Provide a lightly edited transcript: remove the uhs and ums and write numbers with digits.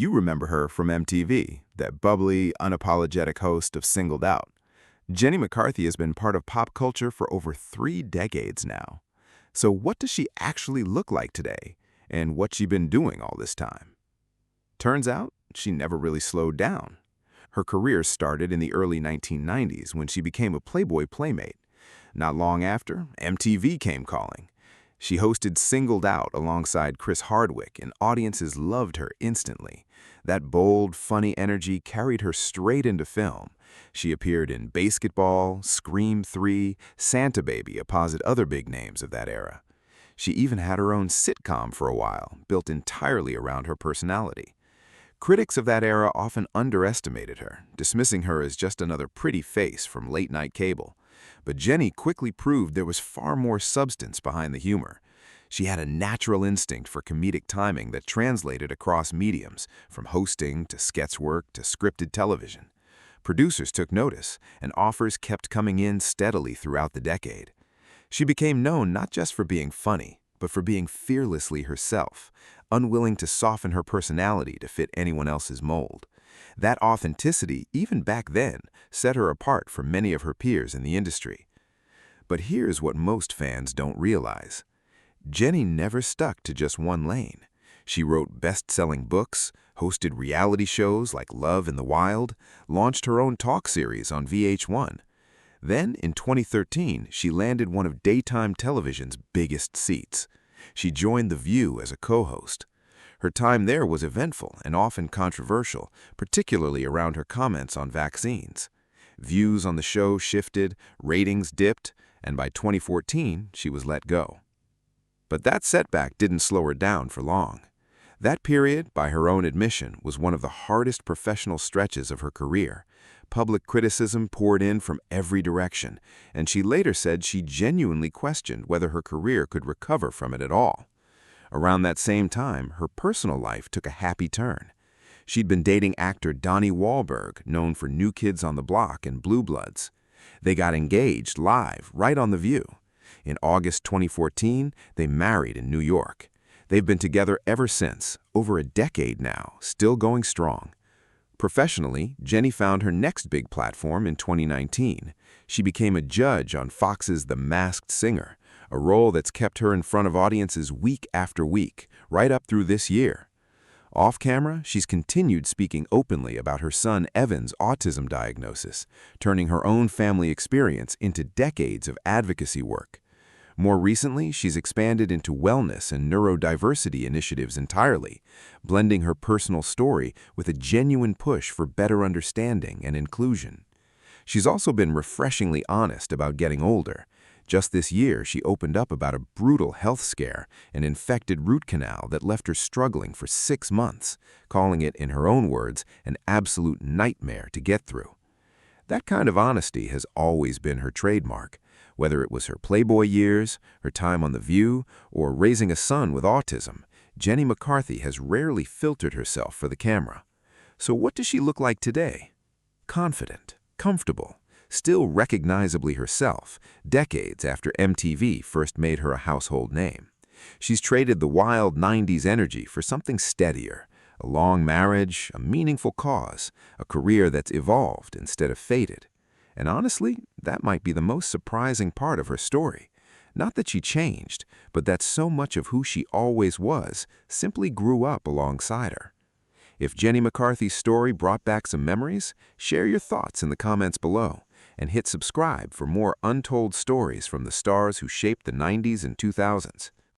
You remember her from MTV, that bubbly, unapologetic host of Singled Out. Jenny McCarthy has been part of pop culture for over 3 decades now. So what does she actually look like today, and what's she been doing all this time? Turns out, she never really slowed down. Her career started in the early 1990s when she became a Playboy playmate. Not long after, MTV came calling. She hosted Singled Out alongside Chris Hardwick, and audiences loved her instantly. That bold, funny energy carried her straight into film. She appeared in Basketball, Scream 3, Santa Baby, opposite other big names of that era. She even had her own sitcom for a while, built entirely around her personality. Critics of that era often underestimated her, dismissing her as just another pretty face from late-night cable. But Jenny quickly proved there was far more substance behind the humor. She had a natural instinct for comedic timing that translated across mediums, from hosting to sketch work to scripted television. Producers took notice, and offers kept coming in steadily throughout the decade. She became known not just for being funny, but for being fearlessly herself, unwilling to soften her personality to fit anyone else's mold. That authenticity, even back then, set her apart from many of her peers in the industry. But here's what most fans don't realize. Jenny never stuck to just one lane. She wrote best-selling books, hosted reality shows like Love in the Wild, launched her own talk series on VH1. Then, in 2013, she landed one of daytime television's biggest seats. She joined The View as a co-host. Her time there was eventful and often controversial, particularly around her comments on vaccines. Views on the show shifted, ratings dipped, and by 2014, she was let go. But that setback didn't slow her down for long. That period, by her own admission, was one of the hardest professional stretches of her career. Public criticism poured in from every direction, and she later said she genuinely questioned whether her career could recover from it at all. Around that same time, her personal life took a happy turn. She'd been dating actor Donnie Wahlberg, known for New Kids on the Block and Blue Bloods. They got engaged live, right on The View. In August 2014, they married in New York. They've been together ever since, over a decade now, still going strong. Professionally, Jenny found her next big platform in 2019. She became a judge on Fox's The Masked Singer, a role that's kept her in front of audiences week after week, right up through this year. Off-camera, she's continued speaking openly about her son Evan's autism diagnosis, turning her own family experience into decades of advocacy work. More recently, she's expanded into wellness and neurodiversity initiatives entirely, blending her personal story with a genuine push for better understanding and inclusion. She's also been refreshingly honest about getting older. Just this year, she opened up about a brutal health scare, an infected root canal that left her struggling for 6 months, calling it, in her own words, an absolute nightmare to get through. That kind of honesty has always been her trademark. Whether it was her Playboy years, her time on The View, or raising a son with autism, Jenny McCarthy has rarely filtered herself for the camera. So what does she look like today? Confident, comfortable, still recognizably herself, decades after MTV first made her a household name. She's traded the wild 90s energy for something steadier, a long marriage, a meaningful cause, a career that's evolved instead of faded. And honestly, that might be the most surprising part of her story. Not that she changed, but that so much of who she always was simply grew up alongside her. If Jenny McCarthy's story brought back some memories, share your thoughts in the comments below, and hit subscribe for more untold stories from the stars who shaped the 90s and 2000s.